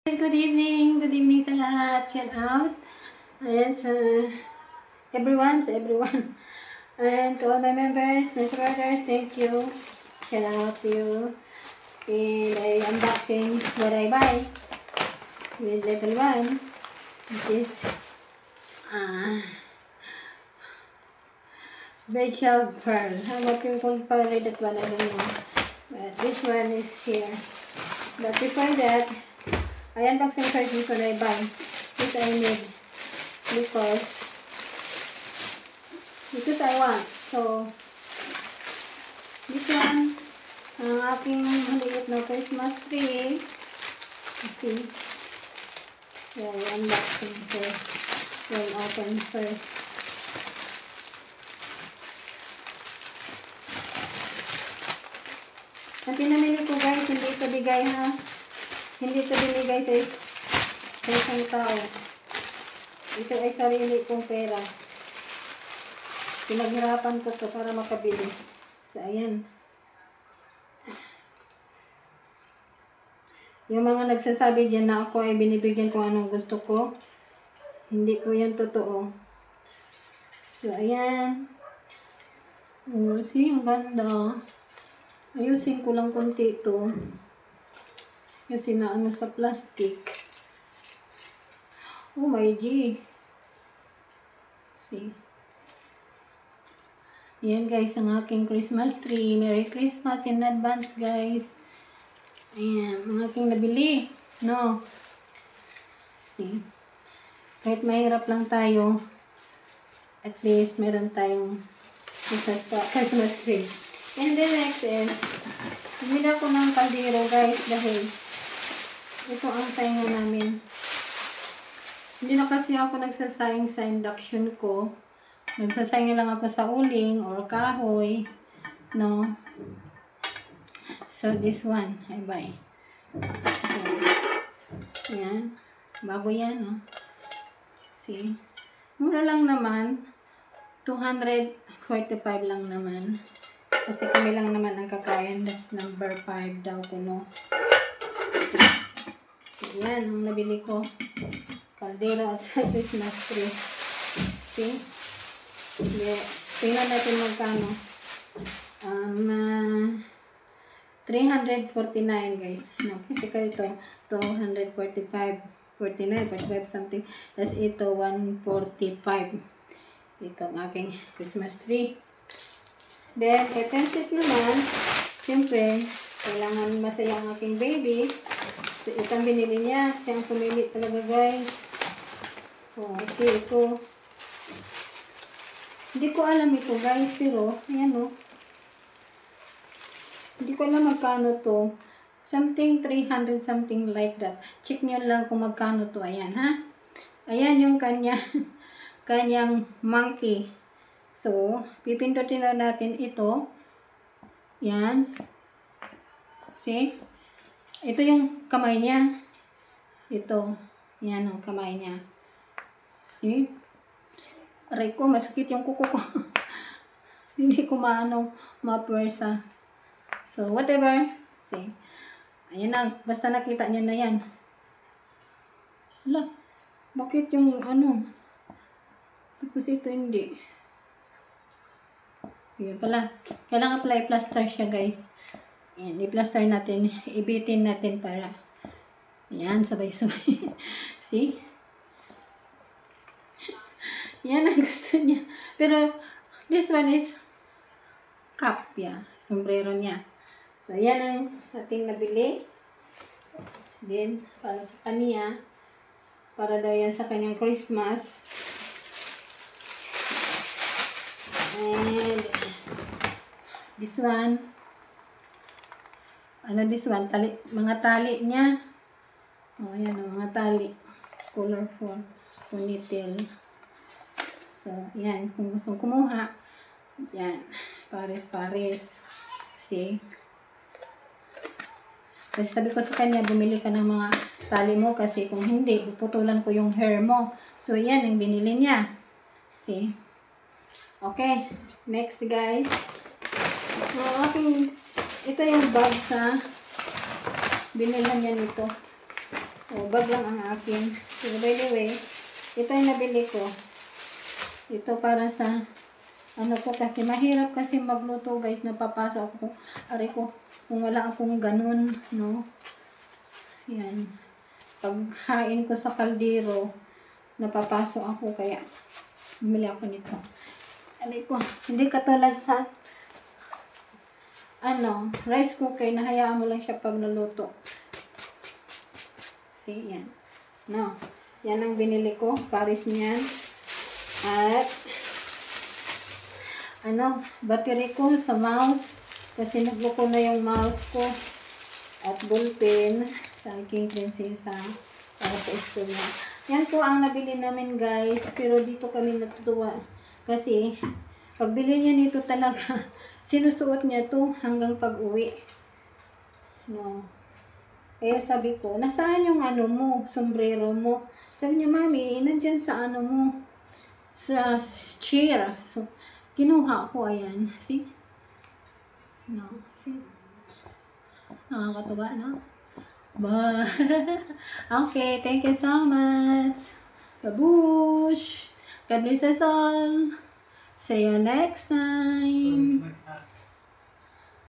Good evening sa lahat. Shout out. Ayan sa everyone. And to all my members, my supporters, thank you. Shout out to you. And I unboxing what I buy with little one. This is Bechel Pearl. I'm not going to read that one, I don't know. But this one is here. But before that, I unboxing first this one I buy. This I need because I want. So this one ang aking maliit na Christmas tree. See? So I unboxing first. So I open first. Ang pinamili ko guys, hindi ito bigay ha. Hindi ito binigay sa isang tao. Ito ay sarili kong pera. Pinaghirapan ko ito para makabili. So, ayan. Yung mga nagsasabi dyan na ako ay binibigyan ko anong gusto ko. Hindi po yan totoo. So, ayan. Oh, see, ang ganda. Ayusin ko lang konti ito. Kasi na ano sa plastic. Oh my G. See. Yan guys, ang aking Christmas tree. Merry Christmas in advance guys. Ayan, ang aking nabili. No. See. Kahit mahirap lang tayo, at least meron tayong Christmas tree. And then next is, bumili ako ng kaldero guys dahil ito ang saingan namin. Hindi na kasi ako nagsasayang sa induction ko. Nagsasayang lang ako sa uling or kahoy. No. So, this one, I buy. So, yan. Bago yan, no. See? Mura lang naman. 245 lang naman. Kasi kami lang naman ang kakain. That's number 5 daw ko, no. So, yan, ang nabili ko. Kaldero at sa Christmas tree. See? Tingnan natin magkano. 349 guys. No, kasi ito 245, 49, 45 something. Tapos ito 145. Ito ang aking Christmas tree. Then, utensils naman, siyempre, kailangan masaya ang aking baby. So, ito ang binili niya. Siya ang pumili talaga guys. Oh, okay, ito. Hindi ko alam ito guys, pero, ayan o. Hindi ko alam magkano to. Something 300, something like that. Check nyo lang kung magkano to. Ayan, ha? Ayan yung kanyang monkey. So, pipindutin na natin ito. Yan. See? Ito yung kamay niya. Ito. Yan ang kamay niya. See? Aray ko, masakit yung kuko ko. Hindi ko mapwersa. So, whatever. See? Ayan na. Basta nakita niya na yan. Hala. Bakit yung tapos ito hindi. Yun pala. Kailangan pala i-plaster siya guys. Ayan, i-plaster natin. Ibitin natin para. Ayan, sabay-sabay. See? Yan ang gusto niya. Pero, this one is cap, yeah. Sombrero niya. So, yan ang ating nabili. Then, para sa kanya. Para daw yan sa kanyang Christmas. And, this one. This one? Mga tali niya. Oh, yan ang mga tali. Colorful. Ponytail. So, yan. Kung gusto kumuha, yan. Pares-pares. See? Kasi sabi ko sa kanya, bumili ka ng mga tali mo kasi kung hindi, puputulan ko yung hair mo. So, yan ang binili niya. See? Okay. Next, guys. Ito yung bag sa binilhan niya nito. O, bag lang ang akin. So, by the way, ito yung nabili ko. Ito para sa, ano ko kasi, mahirap kasi magluto guys, napapasok ako. Ari ko, kung wala akong ganun, no? Yan. Paghain ko sa kaldero, napapasok ako, kaya bumili ako nito. Ari ko, hindi katulad sa, ano, rice cooker, nahayaan mo lang siya pag naluto. See, yan. No. Yan ang binili ko. Paris niyan. At, ano, battery ko sa mouse. Kasi nagbuko na yung mouse ko. At ballpen sa aking prinsesa. Para sa school niya. Yan po ang nabili namin guys. Pero dito kami natutuwa. Kasi, pagbili niya nito talaga, sinusuot niya to hanggang pag-uwi. No. Kaya sabi ko, nasaan yung ano mo, sombrero mo? Sabi niya, mami, nandyan sa ano mo, sa chair. So, kinuha ko, ayan. See? No, see? Nakakatuwa, no? Bye! Okay, thank you so much. Babush! God bless us all. See you next time.